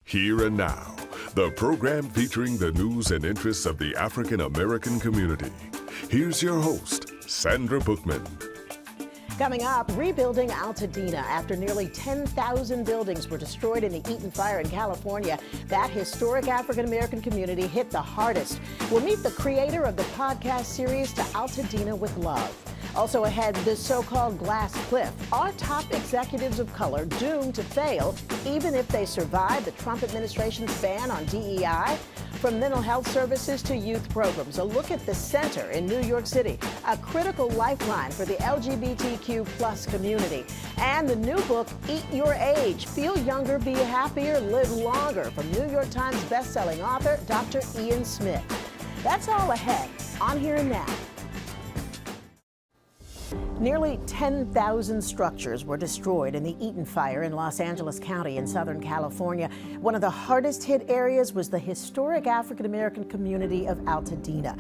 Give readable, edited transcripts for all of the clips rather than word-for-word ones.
Here and Now, the program featuring the news and interests of the African American community. Here's your host, Sandra Bookman. Coming up, rebuilding Altadena after nearly 10,000 buildings were destroyed in the Eaton fire in California. That historic African-American community hit the hardest. We'll meet the creator of the podcast series To Altadena with Love. Also ahead, the so-called glass cliff. Are top executives of color doomed to fail even if they survive the Trump administration's ban on DEI? From mental health services to youth programs, a look at the center in New York City, a critical lifeline for the LGBTQ plus community. And the new book, Eat Your Age, Feel Younger, Be Happier, Live Longer, from New York Times bestselling author Dr. Ian Smith. That's all ahead on Here and Now. Nearly 10,000 structures were destroyed in the Eaton fire in Los Angeles County in Southern California. One of the hardest hit areas was the historic African-American community of Altadena.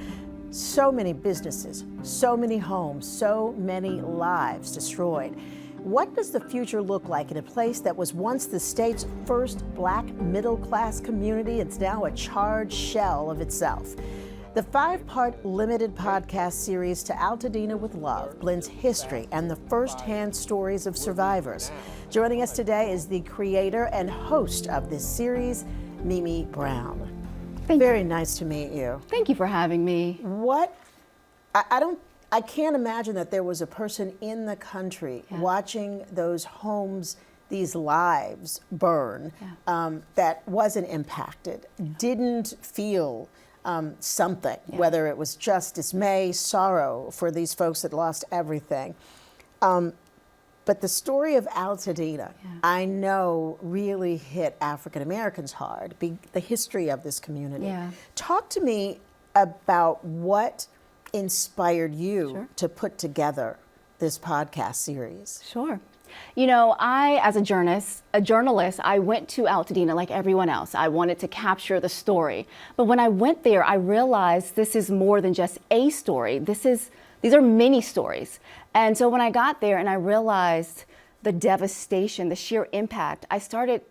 So many businesses, so many homes, so many lives destroyed. What does the future look like in a place that was once the state's first black middle-class community? It's now a charred shell of itself. The 5-part limited podcast series To Altadena with Love blends history and the first-hand stories of survivors. Joining us today is the creator and host of this series, Mimi Brown. Very nice to meet you. Thank you for having me. I can't imagine that there was a person in the country watching those homes, these lives burn, that wasn't impacted, didn't feel something, whether it was just dismay, sorrow for these folks that lost everything. But the story of Altadena, I know, really hit African Americans hard, the history of this community. Talk to me about what inspired you to put together this podcast series. Sure. You know, I, as a journalist, I went to Altadena like everyone else. I wanted to capture the story. But when I went there, I realized this is more than just a story. These are many stories. And so when I got there and I realized the devastation, the sheer impact, I started,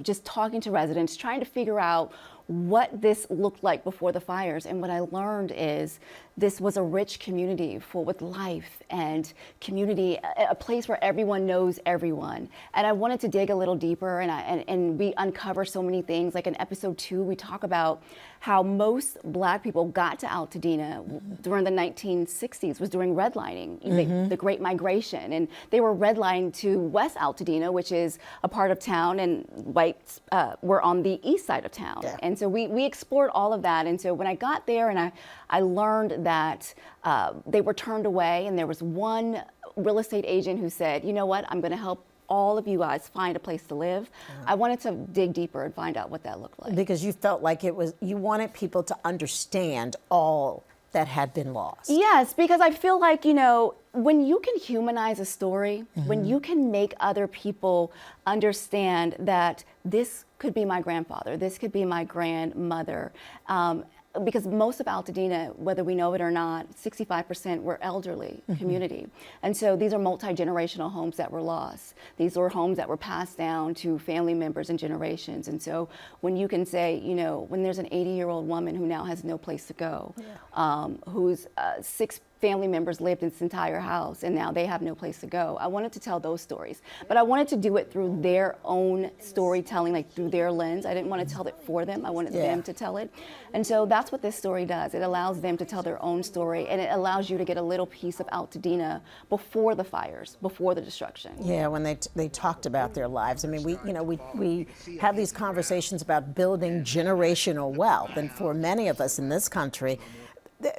just talking to residents, trying to figure out what this looked like before the fires. And what I learned is this was a rich community full with life and community, a place where everyone knows everyone. And I wanted to dig a little deeper, and we uncover so many things. Like in episode 2, we talk about how most black people got to Altadena during the 1960s, was during redlining, the Great Migration. And they were redlined to West Altadena, which is a part of town, and whites were on the east side of town. And so we explored all of that. And so when I got there and I learned that they were turned away, and there was one real estate agent who said, you know what, I'm going to help all of you guys find a place to live. I wanted to dig deeper and find out what that looked like. Because you felt like you wanted people to understand all that had been lost. Yes, because I feel like, when you can humanize a story, when you can make other people understand that this could be my grandfather, this could be my grandmother, because most of Altadena, whether we know it or not, 65% were elderly community. And so these are multi-generational homes that were lost. These were homes that were passed down to family members and generations. And so when you can say, when there's an 80-year-old woman who now has no place to go, whose 6 family members lived in this entire house and now they have no place to go. I wanted to tell those stories, but I wanted to do it through their own storytelling, like through their lens. I didn't want to tell it for them. I wanted them to tell it. And so that's what this story does. It allows them to tell their own story, and it allows you to get a little piece of Altadena before the fires, before the destruction. Yeah, when they talked about their lives. I mean, we have these conversations about building generational wealth, and for many of us in this country,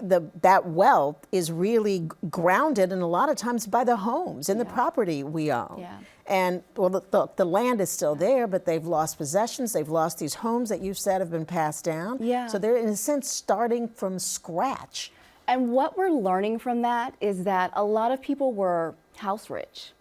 that wealth is really grounded, and a lot of times by the homes and the property we own. And well, the land is still there, but they've lost possessions. They've lost these homes that you've said have been passed down. So they're, in a sense, starting from scratch. And what we're learning from that is that a lot of people were house rich.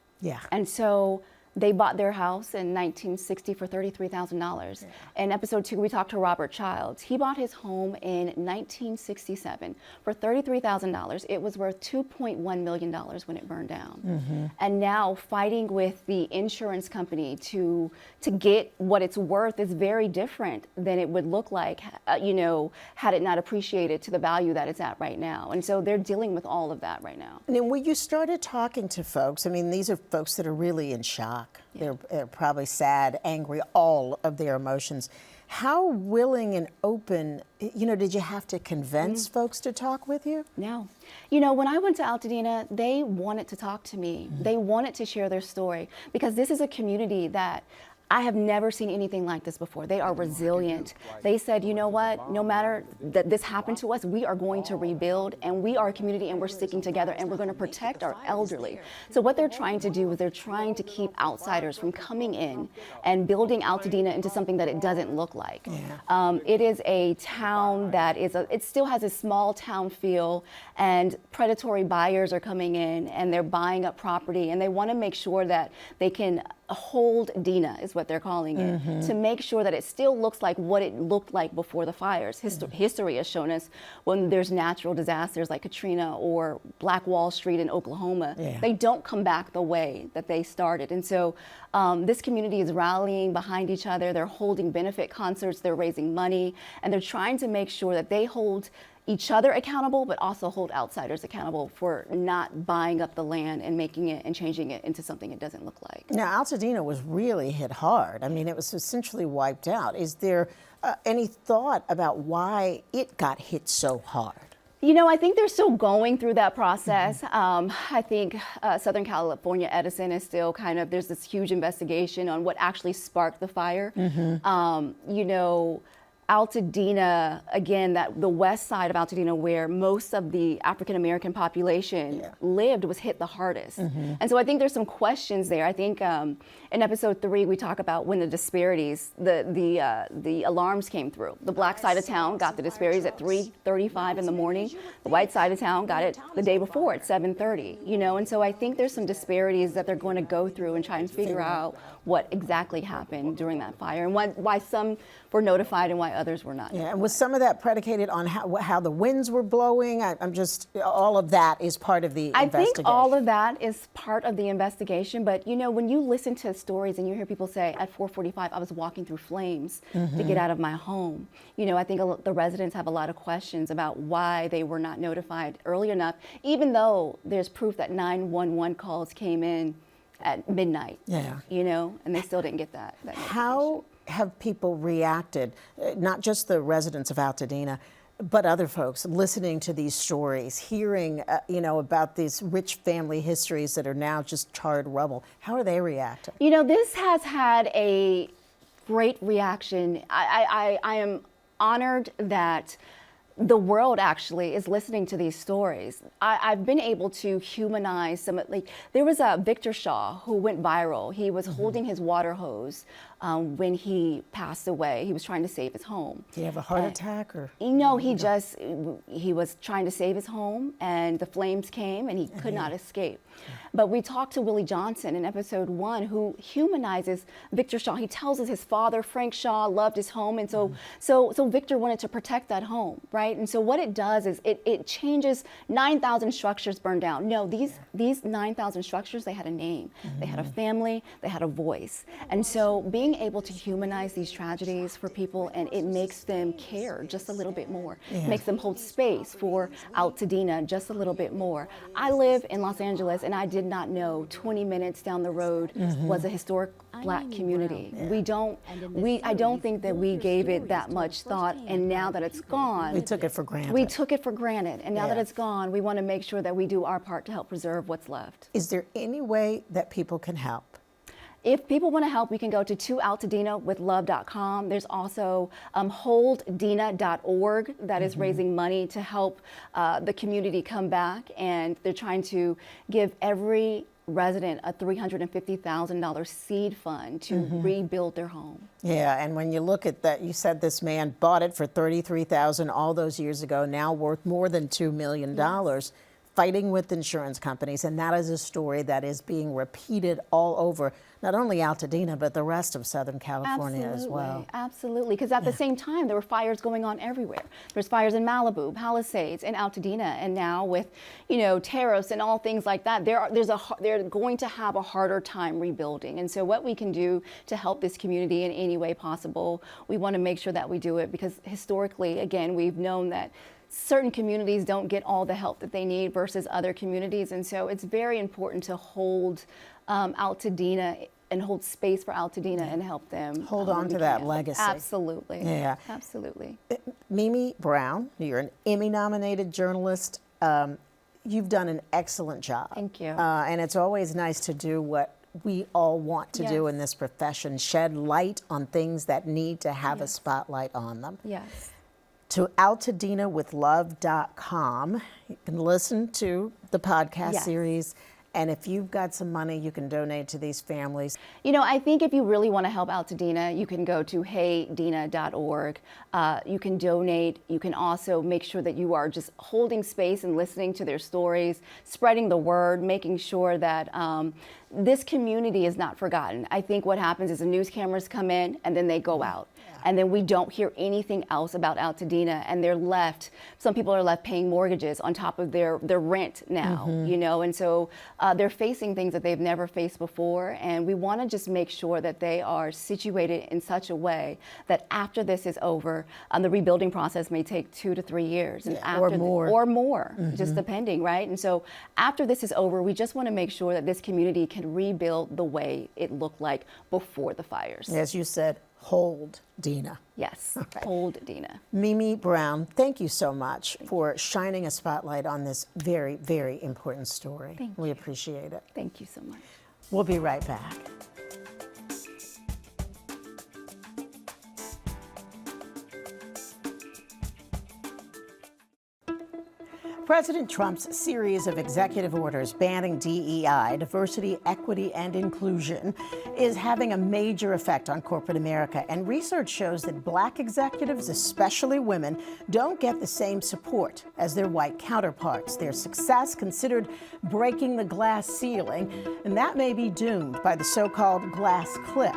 And so They bought their house in 1960 for $33,000. In episode 2, we talked to Robert Childs. He bought his home in 1967 for $33,000. It was worth $2.1 million when it burned down. And now fighting with the insurance company to get what it's worth is very different than it would look like, you know, had it not appreciated to the value that it's at right now. And so they're dealing with all of that right now. And then when you started talking to folks, I mean, these are folks that are really in shock. They're probably sad, angry, all of their emotions. How willing and open, you know, did you have to convince folks to talk with you? No. You know, when I went to Altadena, they wanted to talk to me. They wanted to share their story because this is a community that I have never seen anything like this before. They are resilient. They said, you know what, no matter that this happened to us, we are going to rebuild, and we are a community and we're sticking together and we're going to protect our elderly. So what they're trying to do is they're trying to keep outsiders from coming in and building Altadena into something that it doesn't look like. It is a town that it still has a small town feel, and predatory buyers are coming in and they're buying up property, and they want to make sure that they can hold Dena, is what they're calling it, to make sure that it still looks like what it looked like before the fires. History has shown us when there's natural disasters like Katrina or Black Wall Street in Oklahoma, they don't come back the way that they started. And so this community is rallying behind each other. They're holding benefit concerts, they're raising money, and they're trying to make sure that they hold each other accountable, but also hold outsiders accountable for not buying up the land and making it and changing it into something it doesn't look like. Now, Altadena was really hit hard. I mean, it was essentially wiped out. Is there any thought about why it got hit so hard? You know, I think they're still going through that process. I think Southern California Edison is still there's this huge investigation on what actually sparked the fire. You know, Altadena, again, that the west side of Altadena, where most of the African-American population lived, was hit the hardest. And so I think there's some questions there. I think in episode 3, we talk about when the disparities, the alarms came through. The black side of town got the disparities at 3:35 in the morning. The white side of town got it the day before at 7:30, you know? And so I think there's some disparities that they're going to go through and try and figure out what exactly happened during that fire and why some were notified and why others were not. Yeah, and was some of that predicated on how the winds were blowing? I'm just, all of that is part of the investigation. I think all of that is part of the investigation, but you know, when you listen to stories and you hear people say, at 4:45, I was walking through flames to get out of my home. You know, I think the residents have a lot of questions about why they were not notified early enough, even though there's proof that 911 calls came in at midnight, you know, and they still didn't get that How have people reacted, not just the residents of Altadena, but other folks listening to these stories, hearing, you know, about these rich family histories that are now just charred rubble? How are they reacting? You know, this has had a great reaction. I am honored that the world actually is listening to these stories. I've been able to humanize some, like, there was a Victor Shaw who went viral. He was holding his water hose when he passed away. He was trying to save his home. Did he have a heart attack or? No, he was trying to save his home and the flames came and he could not escape. But we talked to Willie Johnson in episode 1, who humanizes Victor Shaw. He tells us his father, Frank Shaw, loved his home, and so Victor wanted to protect that home, right? And so what it does is it changes 9,000 structures burned down. No, these 9,000 structures, they had a name, they had a family, they had a voice. And so being able to humanize these tragedies for people, and it makes them care just a little bit more, makes them hold space for Altadena just a little bit more. I live in Los Angeles, and I did not know 20 minutes down the road was a historic Black community. I don't think that we gave it that much thought, and now that it's gone, we took it for granted. We took it for granted, and now that it's gone, we want to make sure that we do our part to help preserve what's left. Is there any way that people can help? If people want to help, you can go to toaltadenawithlove.com. There's also holddena.org that is raising money to help the community come back, and they're trying to give every resident a $350,000 seed fund to rebuild their home. Yeah, and when you look at that, you said this man bought it for $33,000 all those years ago, now worth more than $2 million. Fighting with insurance companies, and that is a story that is being repeated all over, not only Altadena, but the rest of Southern California as well. Absolutely, because at the same time, there were fires going on everywhere. There's fires in Malibu, Palisades, and Altadena, and now with, you know, tariffs and all things like that, they're going to have a harder time rebuilding. And so what we can do to help this community in any way possible, we want to make sure that we do it, because historically, again, we've known that certain communities don't get all the help that they need versus other communities. And so it's very important to hold Altadena and hold space for Altadena and help them. Hold on to that legacy. Absolutely. Yeah. Absolutely. Mimi Brown, you're an Emmy-nominated journalist. You've done an excellent job. Thank you. And it's always nice to do what we all want to do in this profession, shed light on things that need to have a spotlight on them. Yes. To AltadenaWithLove.com. You can listen to the podcast series. And if you've got some money, you can donate to these families. You know, I think if you really want to help Altadena, you can go to heydena.org. You can donate. You can also make sure that you are just holding space and listening to their stories, spreading the word, making sure that this community is not forgotten. I think what happens is the news cameras come in and then they go out. And then we don't hear anything else about Altadena, and they're left, some people are left paying mortgages on top of their rent now, you know, and so they're facing things that they've never faced before, and we want to just make sure that they are situated in such a way that after this is over, the rebuilding process may take 2 to 3 years. And after or more, just depending, right? And so after this is over, we just want to make sure that this community can rebuild the way it looked like before the fires. As you said, hold Dena. Yes, hold Dena. Mimi Brown, thank you so much for shining a spotlight on this very, very important story. We appreciate it. Thank you so much. We'll be right back. President Trump's series of executive orders banning DEI, diversity, equity, and inclusion, is having a major effect on corporate America. And research shows that Black executives, especially women, don't get the same support as their white counterparts. Their success considered breaking the glass ceiling, and that may be doomed by the so-called glass cliff.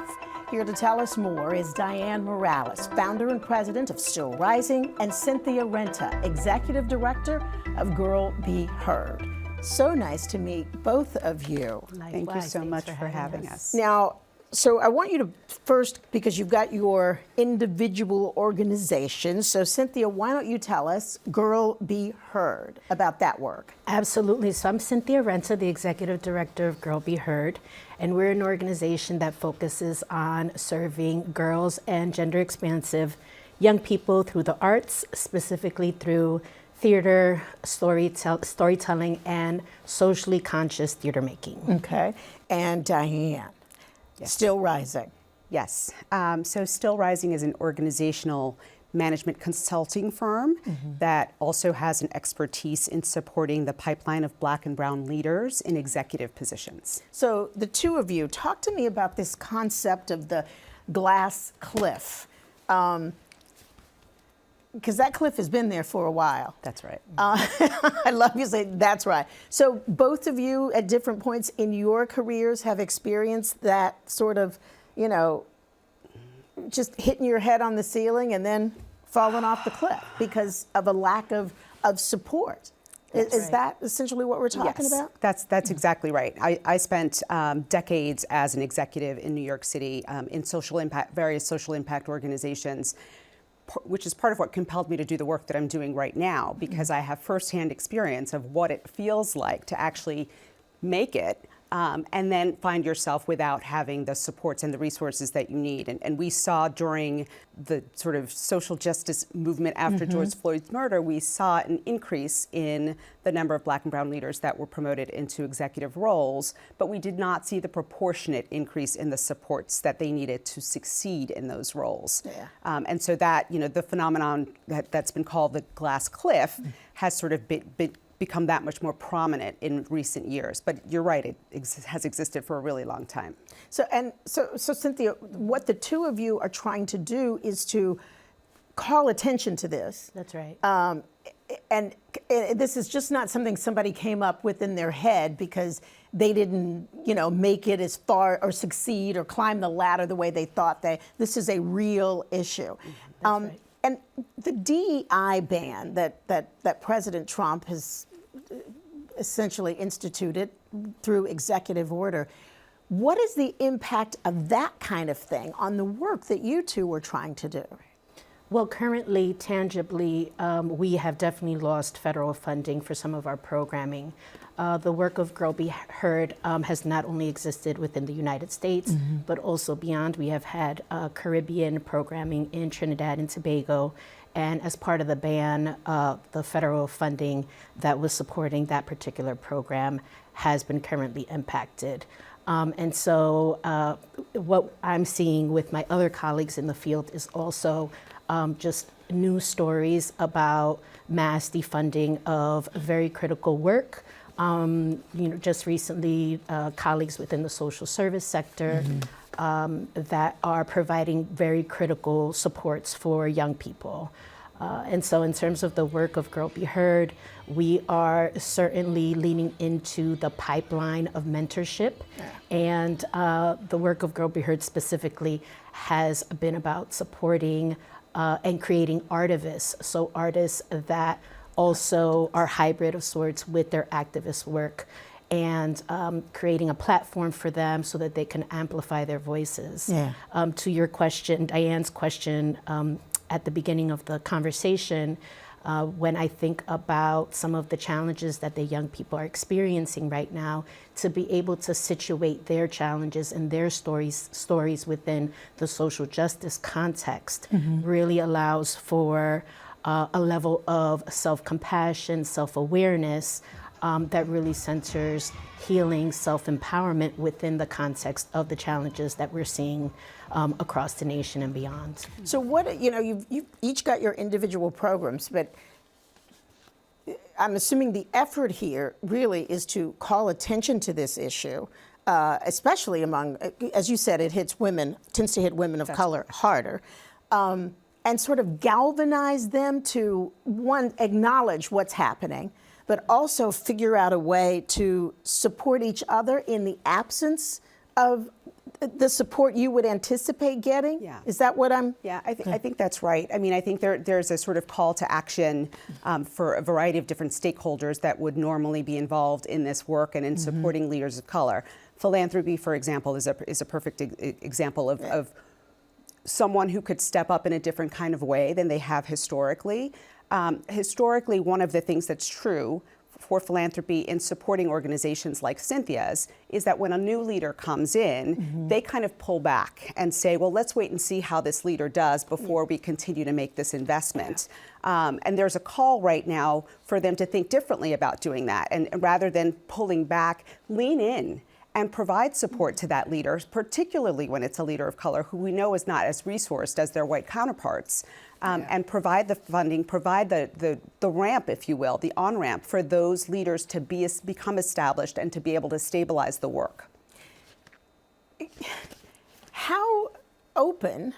Here to tell us more is Diane Morales, founder and president of Still Rising, and Cynthia Renta, executive director of Girl Be Heard. So nice to meet both of you. Thank you so much for having us. Now, so I want you to first, because you've got your individual organizations, so Cynthia, why don't you tell us Girl Be Heard about that work? Absolutely. So I'm Cynthia Renta, the executive director of Girl Be Heard, and we're an organization that focuses on serving girls and gender expansive young people through the arts, specifically through theater, storytelling, and socially conscious theater making. Okay. And Diane, Still Rising. Yes. So Still Rising is an organizational management consulting firm that also has an expertise in supporting the pipeline of Black and brown leaders in executive positions. So the two of you, talk to me about this concept of the glass cliff. Because that cliff has been there for a while. That's right. I love you saying that's right. So both of you at different points in your careers have experienced that sort of, you know, just hitting your head on the ceiling and then falling off the cliff because of a lack of support. Is that essentially what we're talking about? That's exactly right. I spent decades as an executive in New York City in various social impact organizations, which is part of what compelled me to do the work that I'm doing right now, because I have firsthand experience of what it feels like to actually make it and then find yourself without having the supports and the resources that you need. And we saw during the sort of social justice movement after George Floyd's murder, we saw an increase in the number of Black and brown leaders that were promoted into executive roles, but we did not see the proportionate increase in the supports that they needed to succeed in those roles. And so that, you know, the phenomenon that's been called the glass cliff has sort of become that much more prominent in recent years. But you're right, it has existed for a really long time. So Cynthia, what the two of you are trying to do is to call attention to this. That's right. and this is just not something somebody came up with in their head because they didn't, make it as far or succeed or climb the ladder the way they thought this is a real issue. That's right. And the DEI ban that President Trump has essentially instituted through executive order, what is the impact of that kind of thing on the work that you two were trying to do? Well, currently, tangibly, we have definitely lost federal funding for some of our programming. The work of Girl Be Heard has not only existed within the United States, but also beyond. We have had Caribbean programming in Trinidad and Tobago, and as part of the ban, the federal funding that was supporting that particular program has been currently impacted. And so what I'm seeing with my other colleagues in the field is also just news stories about mass defunding of very critical work. Just recently, colleagues within the social service sector that are providing very critical supports for young people. And so in terms of the work of Girl Be Heard, we are certainly leaning into the pipeline of mentorship. And the work of Girl Be Heard specifically has been about supporting and creating artivists, so artists that also are hybrid of sorts with their activist work, and creating a platform for them so that they can amplify their voices. To your question, Diane's question, at the beginning of the conversation, when I think about some of the challenges that the young people are experiencing right now, to be able to situate their challenges and their stories within the social justice context really allows for a level of self-compassion, self-awareness that really centers healing, self-empowerment within the context of the challenges that we're seeing across the nation and beyond. So what, you've each got your individual programs, but I'm assuming the effort here really is to call attention to this issue, especially among, as you said, it tends to hit women of color harder, and sort of galvanize them to, one, acknowledge what's happening, but also figure out a way to support each other in the absence of the support you would anticipate getting? Yeah. Is that what I'm? Yeah, I think that's right. I mean, I think there's a sort of call to action for a variety of different stakeholders that would normally be involved in this work and in supporting leaders of color. Philanthropy, for example, is a perfect example of someone who could step up in a different kind of way than they have historically. Historically, one of the things that's true for philanthropy in supporting organizations like Cynthia's is that when a new leader comes in, they kind of pull back and say, well, let's wait and see how this leader does before we continue to make this investment. And there's a call right now for them to think differently about doing that. And rather than pulling back, lean in and provide support to that leader, particularly when it's a leader of color who we know is not as resourced as their white counterparts. And provide the funding, provide the ramp, if you will, the on-ramp for those leaders to become established and to be able to stabilize the work. How open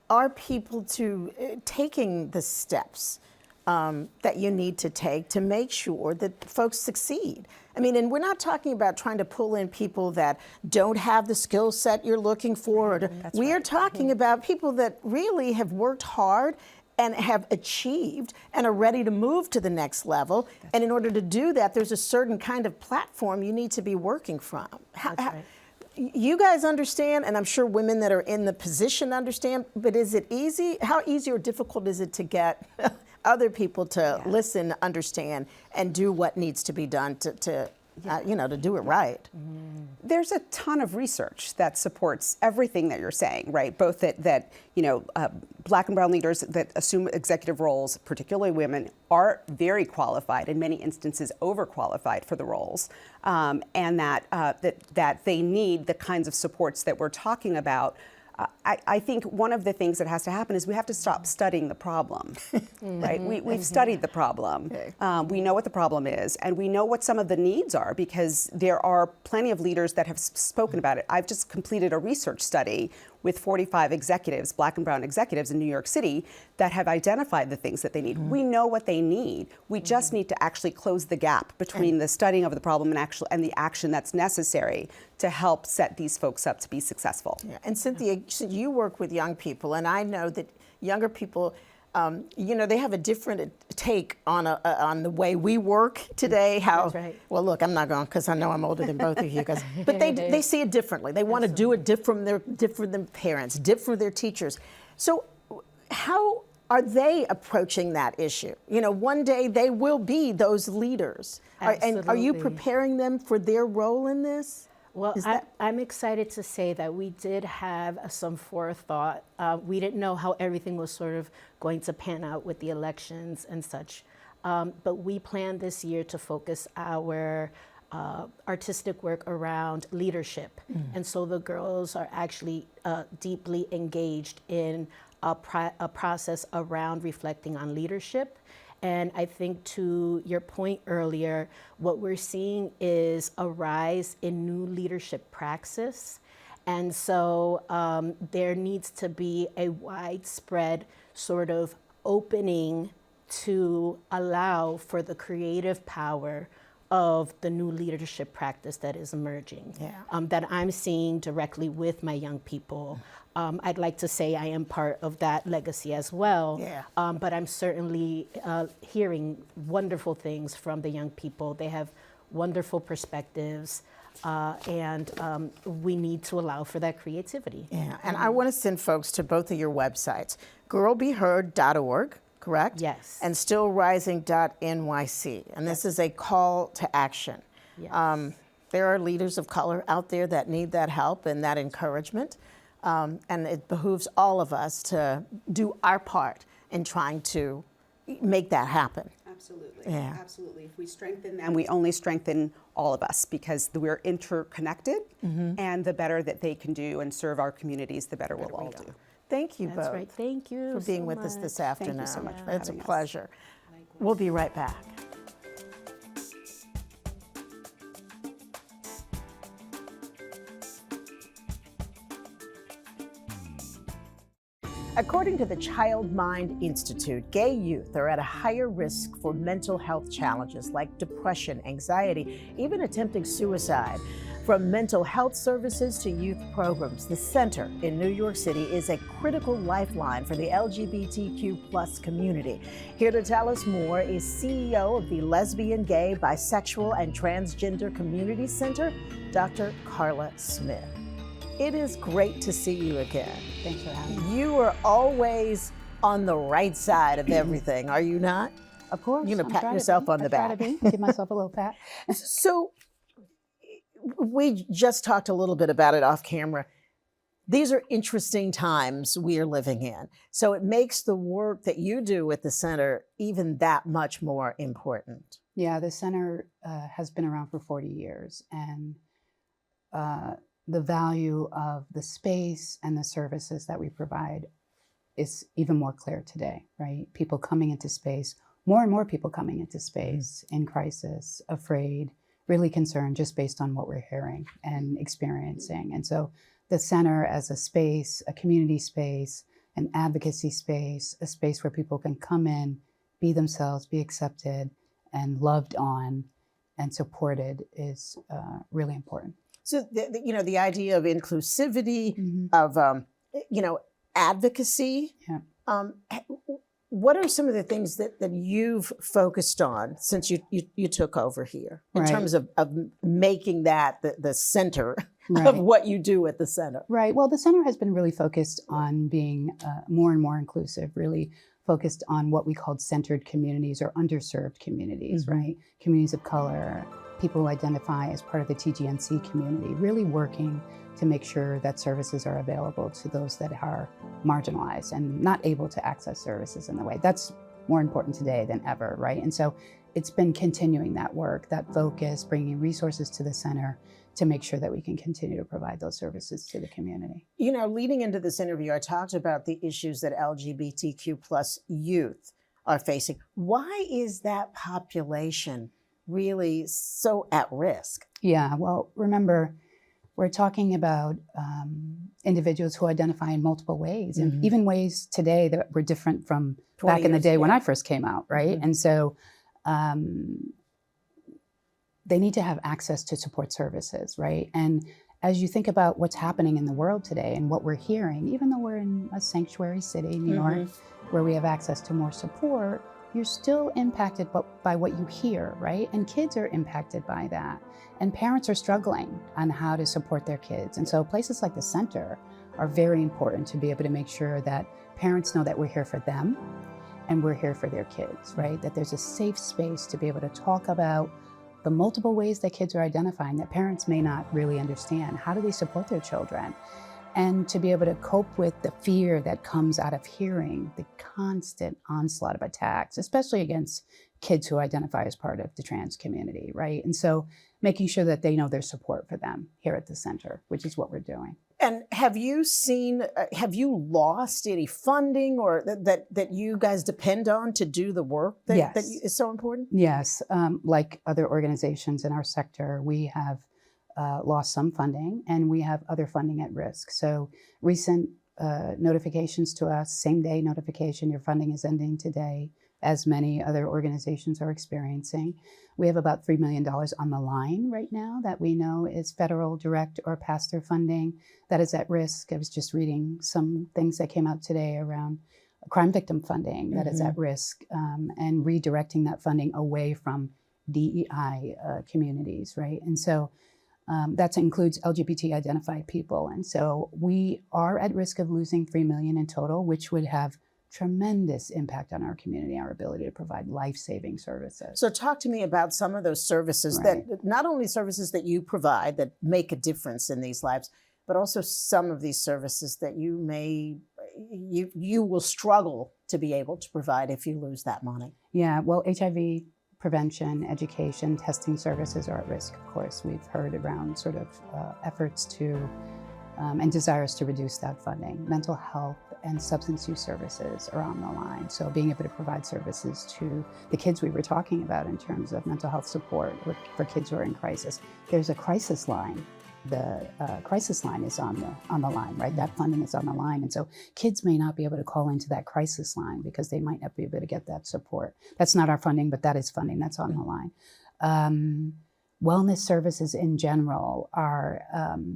are people to taking the steps that you need to take to make sure that folks succeed? I mean, and we're not talking about trying to pull in people that don't have the skill set you're looking for. We are talking about people that really have worked hard and have achieved and are ready to move to the next level. And in order to do that, there's a certain kind of platform you need to be working from. You guys understand, and I'm sure women that are in the position understand, but is it easy? How easy or difficult is it to get other people to listen, understand, and do what needs to be done to do it right? There's a ton of research that supports everything that you're saying, right? Both that Black and brown leaders that assume executive roles, particularly women, are very qualified, in many instances overqualified for the roles, and that they need the kinds of supports that we're talking about. I think one of the things that has to happen is we have to stop studying the problem, right? We've studied the problem. We know what the problem is, and we know what some of the needs are, because there are plenty of leaders that have spoken about it. I've just completed a research study with 45 executives, Black and brown executives in New York City, that have identified the things that they need. We know what they need. We just need to actually close the gap between the studying of the problem and the action that's necessary to help set these folks up to be successful. Yeah. And Cynthia, you work with young people, and I know that younger people, you know, they have a different take on the way we work today. How? That's right. Well, look, I'm not going because I know I'm older than both of you guys, but they see it differently. They want to do it different than parents, different than their teachers. So, how are they approaching that issue? You know, one day they will be those leaders. And are you preparing them for their role in this? Well, I'm excited to say that we did have some forethought. We didn't know how everything was sort of going to pan out with the elections and such. But we planned this year to focus our artistic work around leadership. And so the girls are actually deeply engaged in a process around reflecting on leadership. And I think to your point earlier, what we're seeing is a rise in new leadership praxis. And so there needs to be a widespread sort of opening to allow for the creative power of the new leadership practice that is emerging, that I'm seeing directly with my young people. I'd like to say I am part of that legacy as well, but I'm certainly hearing wonderful things from the young people. They have wonderful perspectives, and we need to allow for that creativity. Yeah, and I want to send folks to both of your websites, girlbeheard.org, correct? Yes. And stillrising.nyc. And this is a call to action. Yes. There are leaders of color out there that need that help and that encouragement. And it behooves all of us to do our part in trying to make that happen. Absolutely. Yeah. Absolutely. If we strengthen them, we only strengthen all of us because we're interconnected, and the better that they can do and serve our communities, the better we'll all do. Thank you That's both right. Thank you for being so with us much. this afternoon. Thank you so much for It's a having us. pleasure. We'll be right back. According to the Child Mind Institute, gay youth are at a higher risk for mental health challenges like depression, anxiety, even attempting suicide. From mental health services to youth programs, the center in New York City is a critical lifeline for the LGBTQ+ community. Here to tell us more is CEO of the Lesbian, Gay, Bisexual, and Transgender Community Center, Dr. Carla Smith. It is great to see you again. Thanks for having me. You are always on the right side of everything, are you not? Of course. You know, I'm pat trying to yourself be. on the I try back. to be. Give myself a little pat. So we just talked a little bit about it off camera. These are interesting times we are living in. So it makes the work that you do at the center even that much more important. Yeah, the center has been around for 40 years, and the value of the space and the services that we provide is even more clear today, right? People coming into space, more and more people coming into space in crisis, afraid, really concerned just based on what we're hearing and experiencing. And so the center as a space, a community space, an advocacy space, a space where people can come in, be themselves, be accepted and loved on and supported is really important. So, the idea of inclusivity, of, advocacy. Yeah. What are some of the things that you've focused on since you took over here in Right. terms of making that the center Right. of what you do at the center? Right. Well, the center has been really focused on being more and more inclusive, really focused on what we called centered communities or underserved communities, right? Communities of color, people who identify as part of the TGNC community, really working to make sure that services are available to those that are marginalized and not able to access services in the way. That's more important today than ever, right? And so it's been continuing that work, that focus, bringing resources to the center to make sure that we can continue to provide those services to the community. You know, leading into this interview, I talked about the issues that LGBTQ+ youth are facing. Why is that population really so at risk? Yeah, well, remember, we're talking about individuals who identify in multiple ways, and even ways today that were different from back in the day when I first came out, right? And so they need to have access to support services, right? And as you think about what's happening in the world today and what we're hearing, even though we're in a sanctuary city, New York, where we have access to more support, you're still impacted by what you hear, right? And kids are impacted by that. And parents are struggling on how to support their kids. And so places like the center are very important to be able to make sure that parents know that we're here for them and we're here for their kids, right? That there's a safe space to be able to talk about the multiple ways that kids are identifying that parents may not really understand. How do they support their children? And to be able to cope with the fear that comes out of hearing the constant onslaught of attacks, especially against kids who identify as part of the trans community, right? And so making sure that they know there's support for them here at the center, which is what we're doing. And have you lost any funding or that you guys depend on to do the work that is so important? Yes, like other organizations in our sector, we have lost some funding and we have other funding at risk. So recent notifications to us, same day notification, your funding is ending today, as many other organizations are experiencing. We have about $3 million on the line right now that we know is federal, direct, or pass-through funding that is at risk. I was just reading some things that came out today around crime victim funding that is at risk, and redirecting that funding away from DEI communities, right? And so that includes LGBT identified people. And so we are at risk of losing $3 million in total, which would have tremendous impact on our community, our ability to provide life-saving services. So talk to me about some of those services that, not only services that you provide that make a difference in these lives, but also some of these services that you will struggle to be able to provide if you lose that money. Yeah, well, HIV prevention, education, testing services are at risk, of course. We've heard around sort of efforts to and desires to reduce that funding. Mental health and substance use services are on the line. So being able to provide services to the kids we were talking about in terms of mental health support for kids who are in crisis. There's a crisis line. The crisis line is on the line, right? That funding is on the line. And so kids may not be able to call into that crisis line because they might not be able to get that support. That's not our funding, but that is funding that's on the line. Wellness services in general are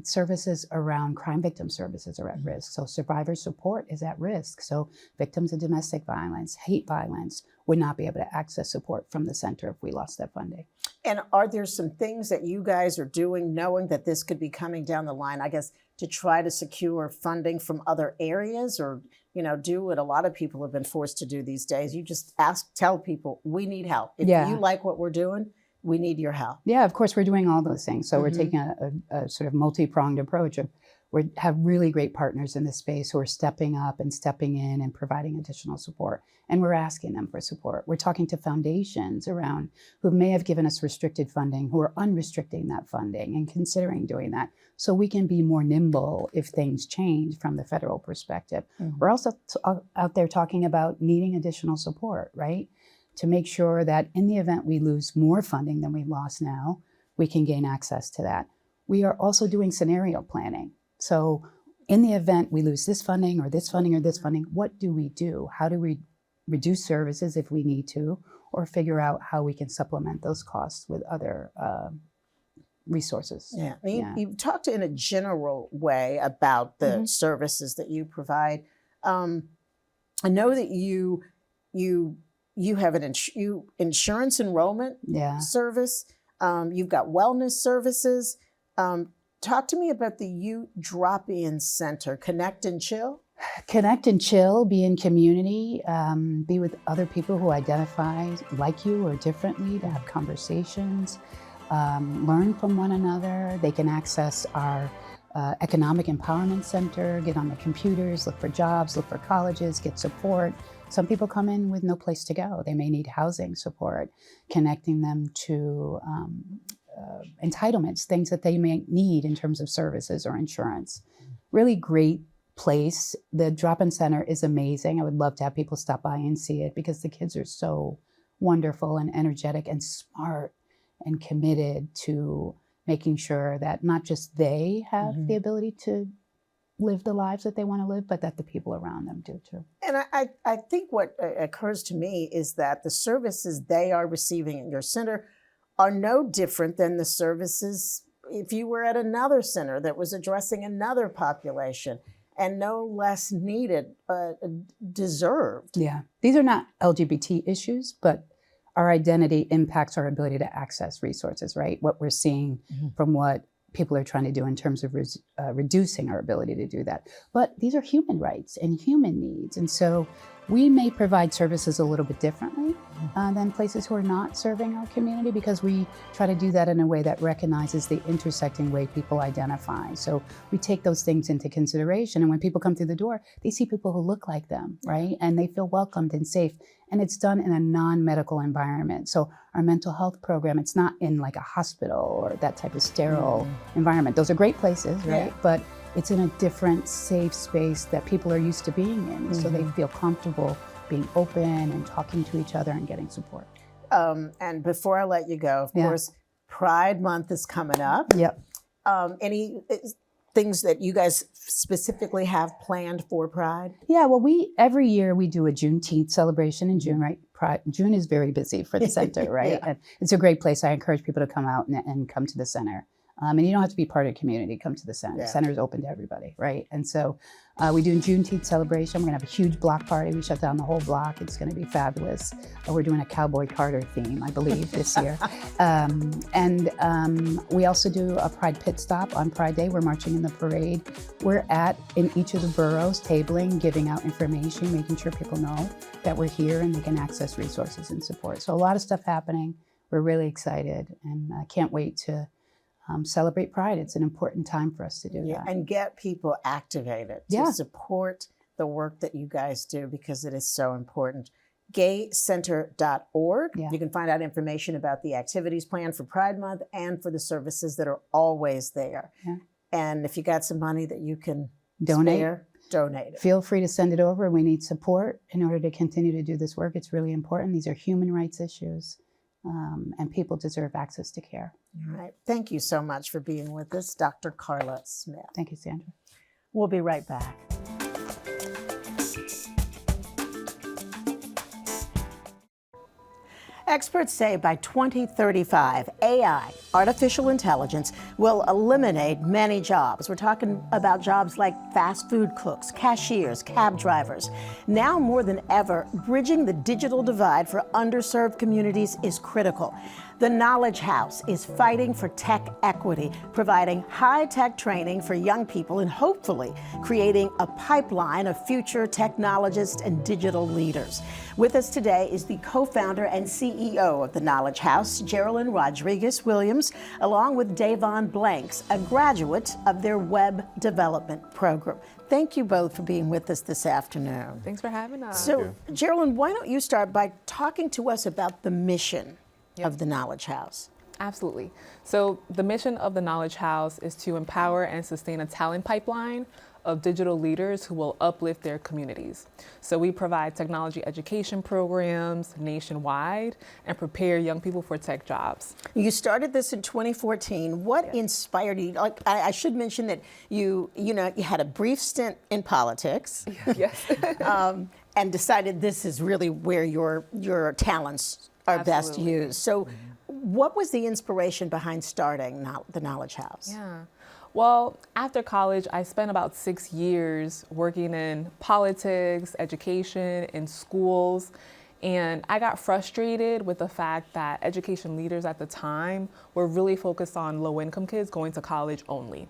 services around crime victim services are at risk. So survivor support is at risk. So victims of domestic violence, hate violence would not be able to access support from the center if we lost that funding. And are there some things that you guys are doing, knowing that this could be coming down the line, I guess, to try to secure funding from other areas, or, do what a lot of people have been forced to do these days? You just tell people, we need help. If you like what we're doing, we need your help. Yeah, of course, we're doing all those things. So we're taking a sort of multi-pronged approach of we have really great partners in this space who are stepping up and stepping in and providing additional support. And we're asking them for support. We're talking to foundations around who may have given us restricted funding, who are unrestricting that funding and considering doing that so we can be more nimble if things change from the federal perspective. We're also out there talking about needing additional support, right? To make sure that in the event we lose more funding than we've lost now, we can gain access to that. We are also doing scenario planning. So in the event we lose this funding or this funding or this funding, what do we do? How do we reduce services if we need to, or figure out how we can supplement those costs with other resources? Yeah, you talked in a general way about the services that you provide. I know that you have an insurance enrollment service. You've got wellness services. Talk to me about the Youth Drop-In Center, Connect and Chill. Connect and chill, be in community, be with other people who identify like you or differently, to have conversations, learn from one another. They can access our Economic Empowerment Center, get on the computers, look for jobs, look for colleges, get support. Some people come in with no place to go. They may need housing support, connecting them to entitlements, things that they may need in terms of services or insurance. Really great place. The drop-in center is amazing. I would love to have people stop by and see it because the kids are so wonderful and energetic and smart and committed to making sure that not just they have the ability to live the lives that they want to live, but that the people around them do too. And I think what occurs to me is that the services they are receiving at your center are no different than the services if you were at another center that was addressing another population, and no less needed, deserved. Yeah, these are not LGBT issues, but our identity impacts our ability to access resources, right? What we're seeing from what people are trying to do in terms of reducing our ability to do that. But these are human rights and human needs. And so we may provide services a little bit differently than places who are not serving our community, because we try to do that in a way that recognizes the intersecting way people identify. So we take those things into consideration. And when people come through the door, they see people who look like them, right? And they feel welcomed and safe. And it's done in a non-medical environment. So our mental health program, it's not in like a hospital or that type of sterile environment. Those are great places, right? But it's in a different, safe space that people are used to being in. So they feel comfortable being open and talking to each other and getting support. And before I let you go, of course, Pride Month is coming up. Yep. Any things that you guys specifically have planned for Pride? Yeah, well, every year we do a Juneteenth celebration in June, right? June is very busy for the center, right? And it's a great place. I encourage people to come out and come to the center. And you don't have to be part of the community, come to the center. The center is open to everybody, right? And so we do a Juneteenth celebration. We're gonna have a huge block party. We shut down the whole block. It's gonna be fabulous. We're doing a Cowboy Carter theme, I believe, this year. We also do a Pride pit stop on Pride Day. We're marching in the parade. We're in each of the boroughs, tabling, giving out information, making sure people know that we're here and they can access resources and support. So a lot of stuff happening. We're really excited, and I can't wait to celebrate Pride. It's an important time for us to do that. And get people activated to support the work that you guys do, because it is so important. Gaycenter.org. You can find out information about the activities planned for Pride Month and for the services that are always there. And if you got some money that you can donate it. Feel free to send it over. We need support in order to continue to do this work. It's really important. These are human rights issues. And people deserve access to care. All right. Thank you so much for being with us, Dr. Carla Smith. Thank you, Sandra. We'll be right back. Experts say by 2035, AI, artificial intelligence, will eliminate many jobs. We're talking about jobs like fast food cooks, cashiers, cab drivers. Now more than ever, bridging the digital divide for underserved communities is critical. The Knowledge House is fighting for tech equity, providing high-tech training for young people and hopefully creating a pipeline of future technologists and digital leaders. With us today is the co-founder and CEO of the Knowledge House, Geraldine Rodriguez-Williams, along with Davon Blanks, a graduate of their web development program. Thank you both for being with us this afternoon. Thanks for having us. So, Geraldine, why don't you start by talking to us about the mission of the Knowledge House? Absolutely. So the mission of the Knowledge House is to empower and sustain a talent pipeline of digital leaders who will uplift their communities. So we provide technology education programs nationwide and prepare young people for tech jobs. You started this in 2014. What inspired you? Like, I should mention that you had a brief stint in politics. Yes. And decided this is really where your talents are best used. So what was the inspiration behind starting the Knowledge House? Yeah. Well, after college, I spent about 6 years working in politics, education, in schools, and I got frustrated with the fact that education leaders at the time were really focused on low-income kids going to college only.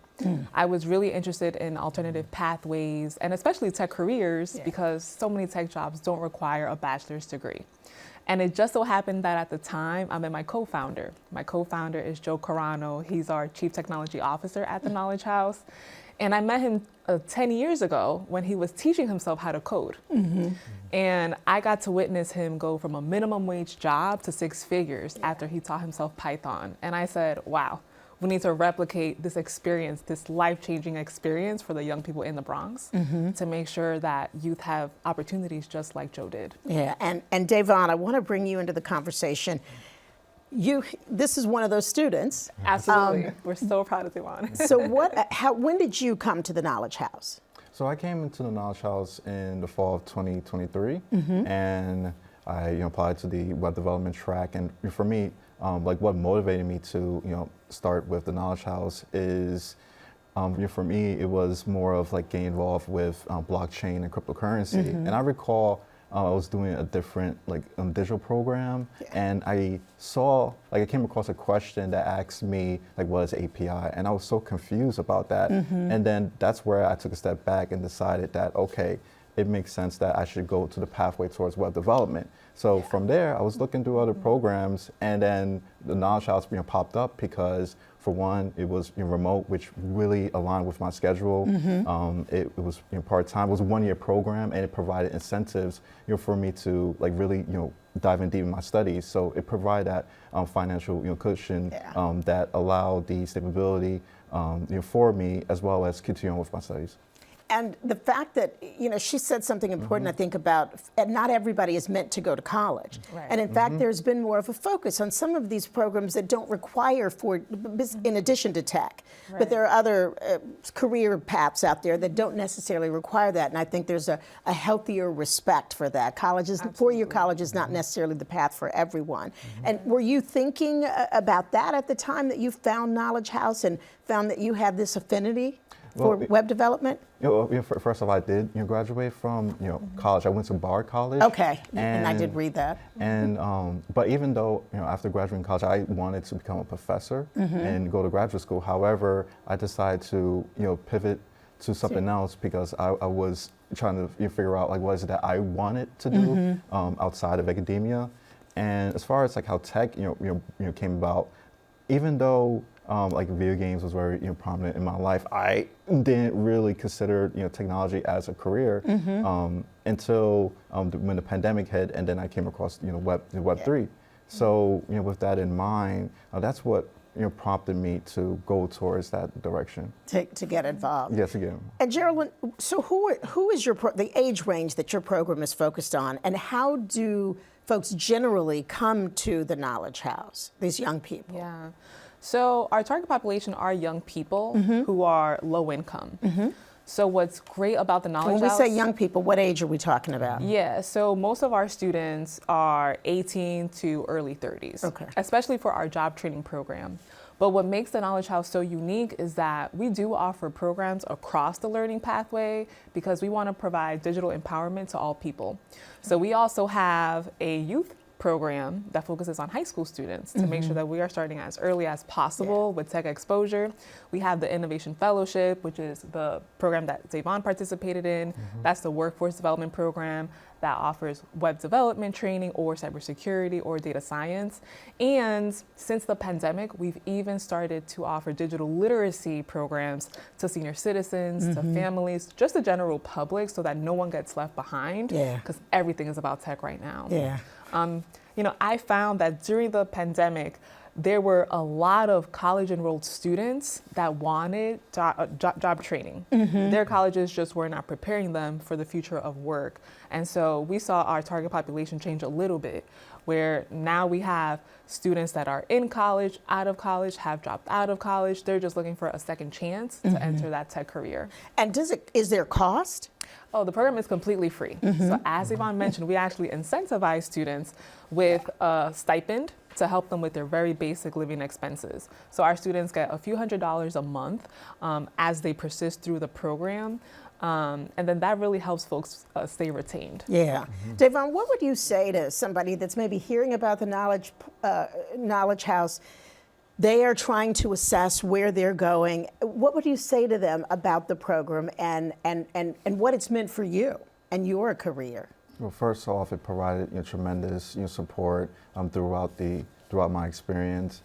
I was really interested in alternative pathways and especially tech careers because so many tech jobs don't require a bachelor's degree. And it just so happened that at the time, I met my co-founder. My co-founder is Joe Carano. He's our Chief Technology Officer at the Knowledge House. And I met him 10 years ago when he was teaching himself how to code. And I got to witness him go from a minimum wage job to 6 figures after he taught himself Python. And I said, wow, we need to replicate this experience, this life-changing experience for the young people in the Bronx to make sure that youth have opportunities just like Joe did. Yeah, and Davon, I want to bring you into the conversation. this is one of those students. Absolutely. We're so proud of Devon. So when did you come to the Knowledge House? So I came into the Knowledge House in the fall of 2023, and I applied to the web development track. And for me, like what motivated me to start with the Knowledge House is, for me, it was more of like getting involved with blockchain and cryptocurrency. And I recall I was doing a different digital program, and I saw, I came across a question that asked me what is API, and I was so confused about that. And then that's where I took a step back and decided that, okay, it makes sense that I should go to the pathway towards web development. So from there, I was looking through other programs, and then the Knowledge House popped up because, for one, it was remote, which really aligned with my schedule. It was part-time. It was a one-year program, and it provided incentives for me to really dive in deep in my studies. So it provided that financial cushion that allowed the stability for me, as well as continue on with my studies. And the fact that, she said something important, I think, about not everybody is meant to go to college. Right. And in fact, there's been more of a focus on some of these programs that don't require in addition to tech. Right. But there are other career paths out there that don't necessarily require that. And I think there's a healthier respect for that. Four-year college is not necessarily the path for everyone. And were you thinking about that at the time that you found Knowledge House and found that you had this affinity for web development? First of all, I did graduate from college. I went to Bard College. Okay, and I did read that. And but even though after graduating college, I wanted to become a professor and go to graduate school. However, I decided to pivot to something else because I was trying to figure out what is it that I wanted to do outside of academia. And as far as how tech came about, even though video games was very prominent in my life, I didn't really consider technology as a career until when the pandemic hit, and then I came across Web3. So with that in mind, that's what prompted me to go towards that direction. To get involved. Yes, again. And Geraldine, so who is the age range that your program is focused on, and how do folks generally come to the Knowledge House, these young people? Yeah. So our target population are young people who are low income. So what's great about the Knowledge House... When we say young people, what age are we talking about? Yeah, so most of our students are 18 to early 30s, especially for our job training program. But what makes the Knowledge House so unique is that we do offer programs across the learning pathway because we want to provide digital empowerment to all people. So we also have a youth program that focuses on high school students to make sure that we are starting as early as possible with tech exposure. We have the Innovation Fellowship, which is the program that Devon participated in. That's the workforce development program that offers web development training or cybersecurity or data science. And since the pandemic, we've even started to offer digital literacy programs to senior citizens, to families, just the general public, so that no one gets left behind, because everything is about tech right now. I found that during the pandemic, there were a lot of college enrolled students that wanted job training. Their colleges just were not preparing them for the future of work. And so we saw our target population change a little bit, where now we have students that are in college, out of college, have dropped out of college. They're just looking for a second chance to enter that tech career. And is there cost? Oh, the program is completely free. So as Yvonne mentioned, we actually incentivize students with a stipend to help them with their very basic living expenses. So our students get a few $100s a month as they persist through the program. And then that really helps folks stay retained. Yeah. Devon, what would you say to somebody that's maybe hearing about the Knowledge House? They are trying to assess where they're going. What would you say to them about the program and what it's meant for you and your career? Well, first off, it provided tremendous support throughout my experience.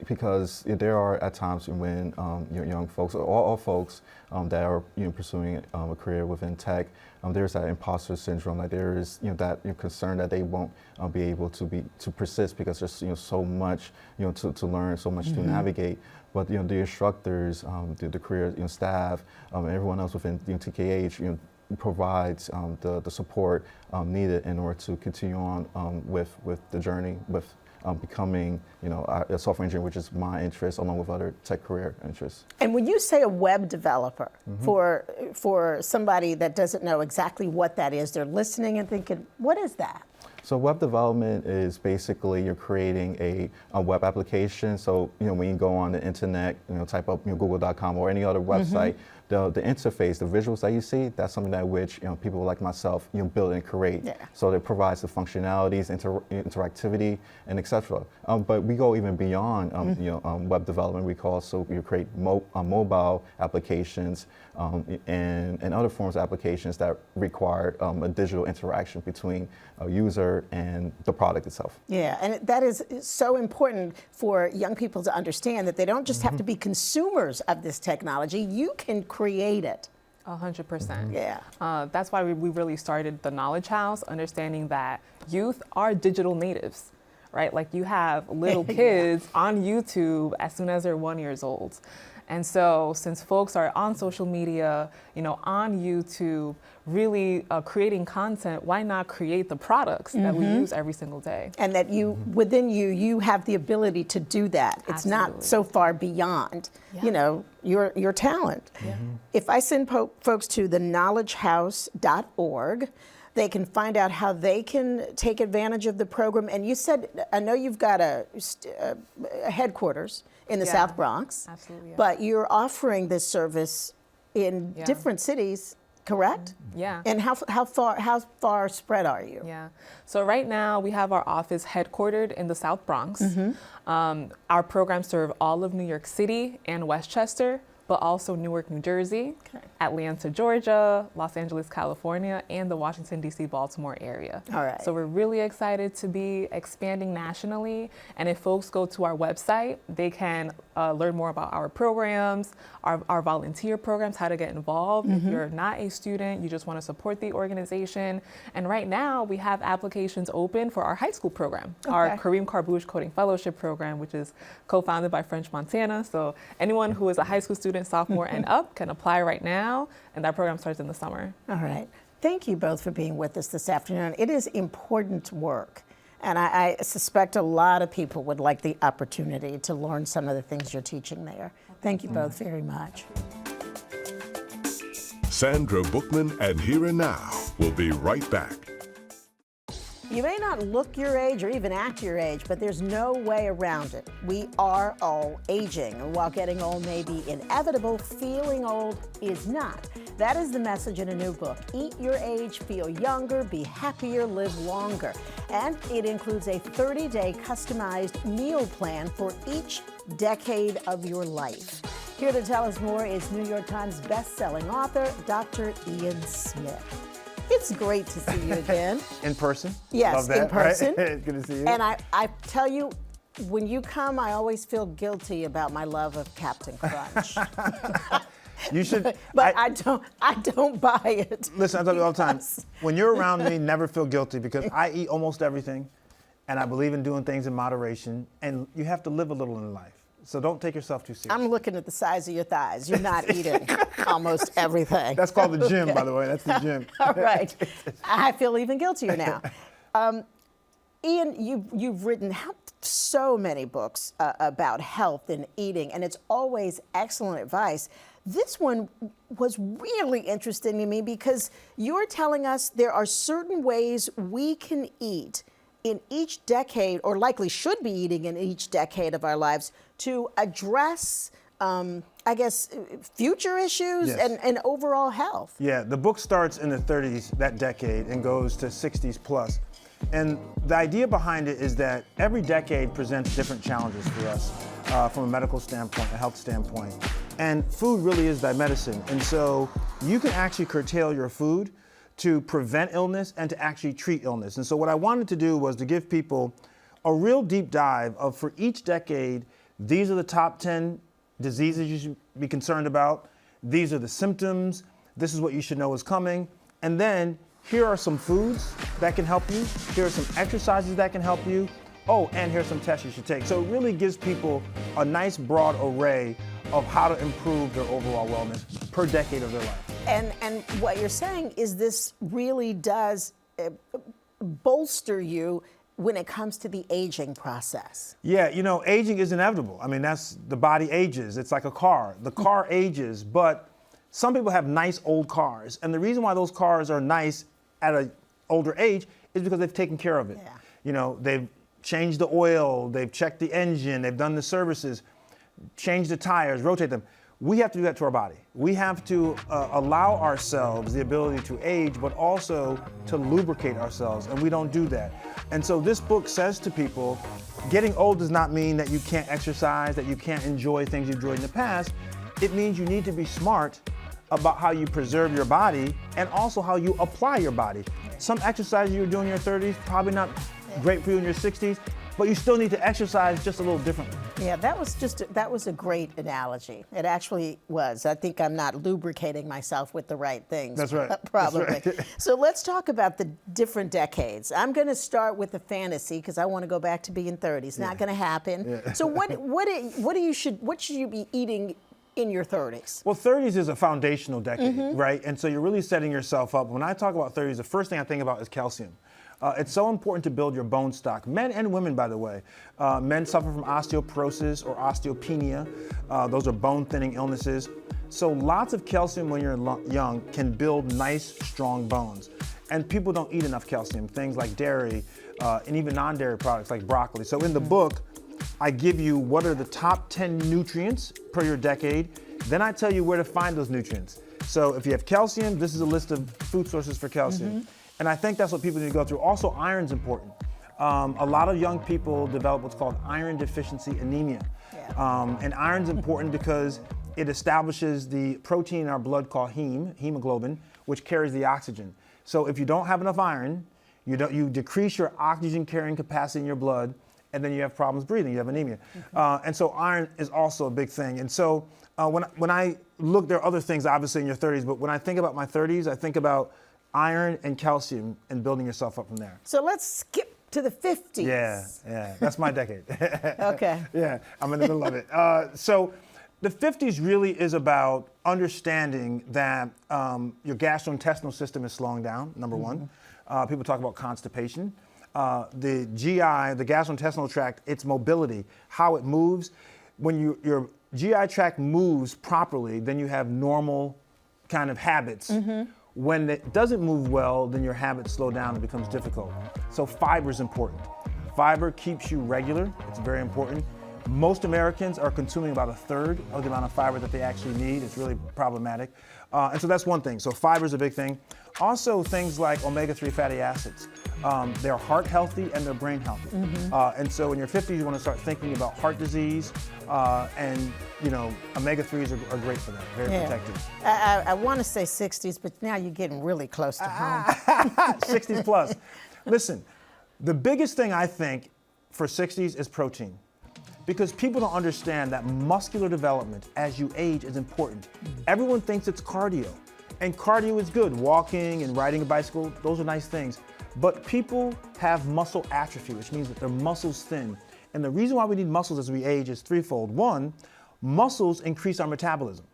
Because there are at times when young folks, or all folks that are pursuing a career within tech, there's that imposter syndrome. Like there is that concern that they won't be able to persist because there's so much to learn, so much to navigate. But the instructors, the career staff, and everyone else within TKH provides the support needed in order to continue on with the journey with becoming, a software engineer, which is my interest, along with other tech career interests. And when you say a web developer, for somebody that doesn't know exactly what that is, they're listening and thinking, what is that? So web development is basically you're creating a web application. So when you go on the internet, type up google.com or any other website, the interface, the visuals that you see, that's something that which people like myself build and create. Yeah. So it provides the functionalities, interactivity, and etc. But we go even beyond web development. We also create mobile applications and other forms of applications that require a digital interaction between a user and the product itself. Yeah, and that is so important for young people to understand that they don't just have to be consumers of this technology. You can create it. 100%. Yeah. That's why we really started the Knowledge House, understanding that youth are digital natives, right? Like you have little kids on YouTube as soon as they're 1 year old. And so since folks are on social media, on YouTube, really creating content, why not create the products that we use every single day? And that within you have the ability to do that. It's not so far beyond, your talent. Yeah. If I send folks to the knowledgehouse.org, they can find out how they can take advantage of the program. And you said, I know you've got a headquarters in the South Bronx, absolutely, but you're offering this service in different cities, correct? Yeah. And how far spread are you? Yeah. So right now we have our office headquartered in the South Bronx. Our programs serve all of New York City and Westchester, but also Newark, New Jersey, Atlanta, Georgia, Los Angeles, California, and the Washington, D.C., Baltimore area. All right. So we're really excited to be expanding nationally. And if folks go to our website, they can learn more about our programs, our volunteer programs, how to get involved. If you're not a student, you just want to support the organization. And right now, we have applications open for our high school program, our Kareem Carbouche Coding Fellowship program, which is co-founded by French Montana. So anyone who is a high school student, sophomore and up can apply right now, and that program starts in the summer. All right. Thank you both for being with us this afternoon. It is important work, and I suspect a lot of people would like the opportunity to learn some of the things you're teaching there. Thank you both very much. Sandra Bookman and Here and Now will be right back. You may not look your age or even act your age, but there's no way around it. We are all aging, and while getting old may be inevitable, feeling old is not. That is the message in a new book, Eat Your Age, Feel Younger, Be Happier, Live Longer. And it includes a 30-day customized meal plan for each decade of your life. Here to tell us more is New York Times best-selling author, Dr. Ian Smith. It's great to see you again. In person? Yes, Love that, in person. Right? It's good to see you. And I tell you, when you come, I always feel guilty about my love of Captain Crunch. You should. But I don't buy it. Listen, I tell you all the time, when you're around me, never feel guilty because I eat almost everything and I believe in doing things in moderation, and you have to live a little in life. So don't take yourself too seriously. I'm looking at the size of your thighs. You're not eating almost everything. That's called the gym, by the way. That's the gym. All right. I feel even guiltier now. Ian, you've written so many books about health and eating, and it's always excellent advice. This one was really interesting to me because you're telling us there are certain ways we can eat in each decade, or likely should be eating in each decade of our lives, to address, I guess, future issues and overall health. Yeah, the book starts in the 30s, that decade, and goes to 60s plus. And the idea behind it is that every decade presents different challenges for us from a medical standpoint, a health standpoint. And food really is that medicine. And so you can actually curtail your food to prevent illness and to actually treat illness. And so what I wanted to do was to give people a real deep dive of, for each decade, these are the top 10 diseases you should be concerned about. These are the symptoms. This is what you should know is coming. And then here are some foods that can help you. Here are some exercises that can help you. Oh, and here's some tests you should take. So it really gives people a nice broad array of how to improve their overall wellness per decade of their life. And what you're saying is this really does bolster you when it comes to the aging process? Yeah, you know, aging is inevitable. I mean, the body ages. It's like a car. The car ages, but some people have nice old cars. And the reason why those cars are nice at an older age is because they've taken care of it. Yeah. You know, they've changed the oil, they've checked the engine, they've done the services, changed the tires, rotate them. We have to do that to our body. We have to allow ourselves the ability to age, but also to lubricate ourselves, and we don't do that. And so this book says to people, getting old does not mean that you can't exercise, that you can't enjoy things you enjoyed in the past. It means you need to be smart about how you preserve your body and also how you apply your body. Some exercise you were doing in your 30s, probably not great for you in your 60s, but you still need to exercise just a little differently. Yeah, that was a great analogy. It actually was. I think I'm not lubricating myself with the right things. That's right. Probably. That's right. So let's talk about the different decades. I'm going to start with the fantasy because I want to go back to being 30. It's not going to happen. Yeah. So what should you be eating in your 30s? Well, 30s is a foundational decade, right? And so you're really setting yourself up. When I talk about 30s, the first thing I think about is calcium. It's so important to build your bone stock. Men and women, by the way. Men suffer from osteoporosis or osteopenia. Those are bone-thinning illnesses. So lots of calcium when you're young can build nice, strong bones. And people don't eat enough calcium, things like dairy and even non-dairy products like broccoli. So in the book, I give you what are the top 10 nutrients per your decade. Then I tell you where to find those nutrients. So if you have calcium, this is a list of food sources for calcium. And I think that's what people need to go through. Also, iron's important. A lot of young people develop what's called iron deficiency anemia. And iron's important because it establishes the protein in our blood called hemoglobin, which carries the oxygen. So if you don't have enough iron, you decrease your oxygen carrying capacity in your blood, and then you have problems breathing, you have anemia. And so iron is also a big thing. And so when I look, there are other things obviously in your 30s, but when I think about my 30s, I think about iron and calcium and building yourself up from there. So let's skip to the 50s. Yeah, that's my decade. Okay. Yeah, I'm in the middle of it. So the 50s really is about understanding that your gastrointestinal system is slowing down, number one. People talk about constipation. The GI, the gastrointestinal tract, its mobility, how it moves. When your GI tract moves properly, then you have normal kind of habits. When it doesn't move well, then your habits slow down and becomes difficult. So fiber is important. Fiber keeps you regular. It's very important. Most Americans are consuming about a third of the amount of fiber that they actually need. It's really problematic. And so that's one thing. So fiber is a big thing. Also things like omega-3 fatty acids. They're heart healthy and they're brain healthy. And so in your 50s, you want to start thinking about heart disease and omega-3s are great for that, very protective. I want to say 60s, but now you're getting really close to home. 60s plus. Listen, the biggest thing I think for 60s is protein. Because people don't understand that muscular development as you age is important. Everyone thinks it's cardio. And cardio is good. Walking and riding a bicycle, those are nice things. But people have muscle atrophy, which means that their muscles thin. And the reason why we need muscles as we age is threefold. One, muscles increase our metabolism.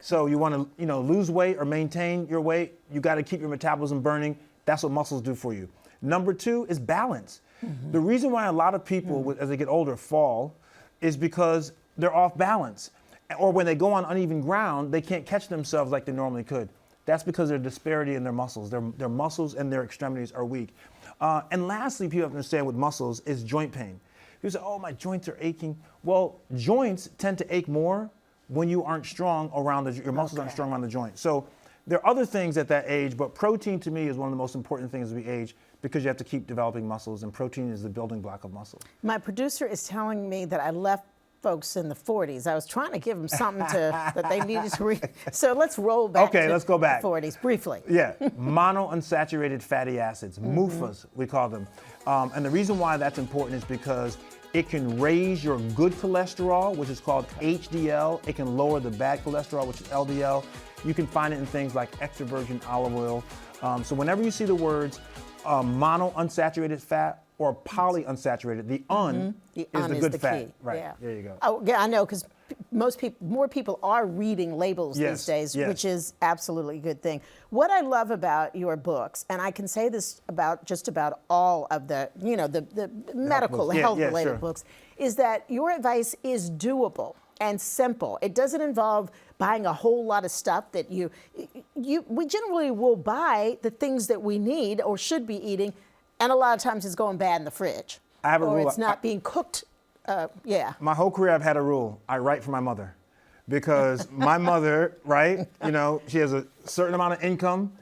So you want to, lose weight or maintain your weight, you got to keep your metabolism burning. That's what muscles do for you. Number two is balance. The reason why a lot of people, as they get older, fall is because they're off balance. Or when they go on uneven ground, they can't catch themselves like they normally could. That's because there's disparity in their muscles. Their muscles and their extremities are weak. And lastly, people have to understand with muscles is joint pain. People say, oh, my joints are aching. Well, joints tend to ache more when you aren't strong around your muscles aren't strong around the joint. So there are other things at that age, but protein to me is one of the most important things as we age because you have to keep developing muscles, and protein is the building block of muscle. My producer is telling me that I left folks in the 40s. I was trying to give them something that they needed to read. So let's roll back to let's go back. the 40s briefly. Yeah, monounsaturated fatty acids, MUFAs, we call them. And the reason why that's important is because it can raise your good cholesterol, which is called HDL. It can lower the bad cholesterol, which is LDL. You can find it in things like extra virgin olive oil. So whenever you see the words monounsaturated fat or polyunsaturated, the is the good fat. Key. Right, yeah. there you go. Oh, yeah, I know, because more people are reading labels these days, which is absolutely a good thing. What I love about your books, and I can say this about just about all of the, the medical health-related books, is that your advice is doable and simple. It doesn't involve buying a whole lot of stuff that we generally will buy the things that we need or should be eating, and a lot of times it's going bad in the fridge. I have a or rule. It's not being cooked. My whole career I've had a rule. I write for my mother. Because my mother, right, she has a certain amount of income.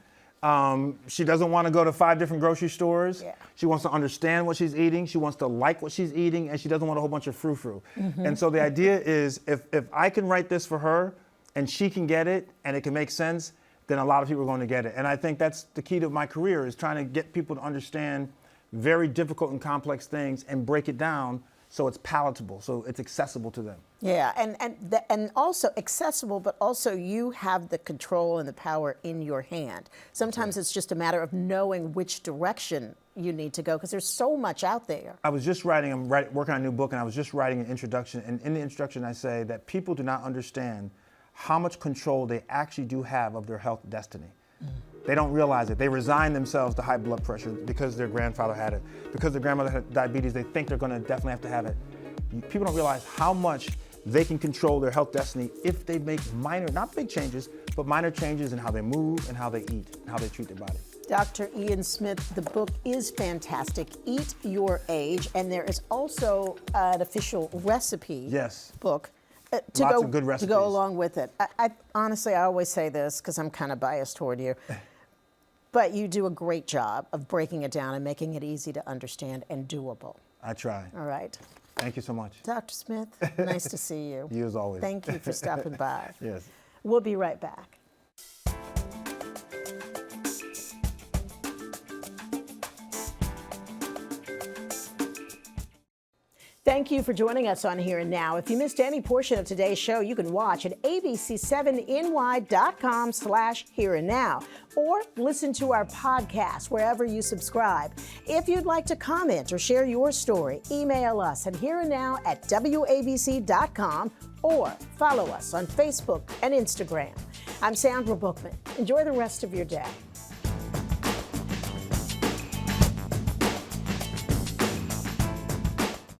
She doesn't want to go to 5 different grocery stores. Yeah. She wants to understand what she's eating. She wants to like what she's eating, and she doesn't want a whole bunch of frou-frou. And so the idea is if I can write this for her and she can get it and it can make sense, then a lot of people are going to get it. And I think that's the key to my career, is trying to get people to understand very difficult and complex things and break it down so it's palatable, so it's accessible to them. Yeah, and also accessible, but also you have the control and the power in your hand. Sometimes it's just a matter of knowing which direction you need to go, because there's so much out there. I was just working on a new book, and I was just writing an introduction, and in the introduction I say that people do not understand how much control they actually do have of their health destiny. They don't realize it. They resign themselves to high blood pressure because their grandfather had it. Because their grandmother had diabetes, they think they're going to definitely have to have it. People don't realize how much they can control their health destiny if they make minor, not big changes, but minor changes in how they move and how they eat and how they treat their body. Dr. Ian Smith, the book is fantastic. Eat Your Age, and there is also an official recipe book. Lots of good recipes. To go along with it. I honestly, I always say this because I'm kind of biased toward you, but you do a great job of breaking it down and making it easy to understand and doable. I try. All right. Thank you so much. Dr. Smith, nice to see you. You as always. Thank you for stopping by. Yes. We'll be right back. Thank you for joining us on Here and Now. If you missed any portion of today's show, you can watch at abc7ny.com/here and now, or listen to our podcast wherever you subscribe. If you'd like to comment or share your story, email us at hereandnow@wabc.com or follow us on Facebook and Instagram. I'm Sandra Bookman. Enjoy the rest of your day.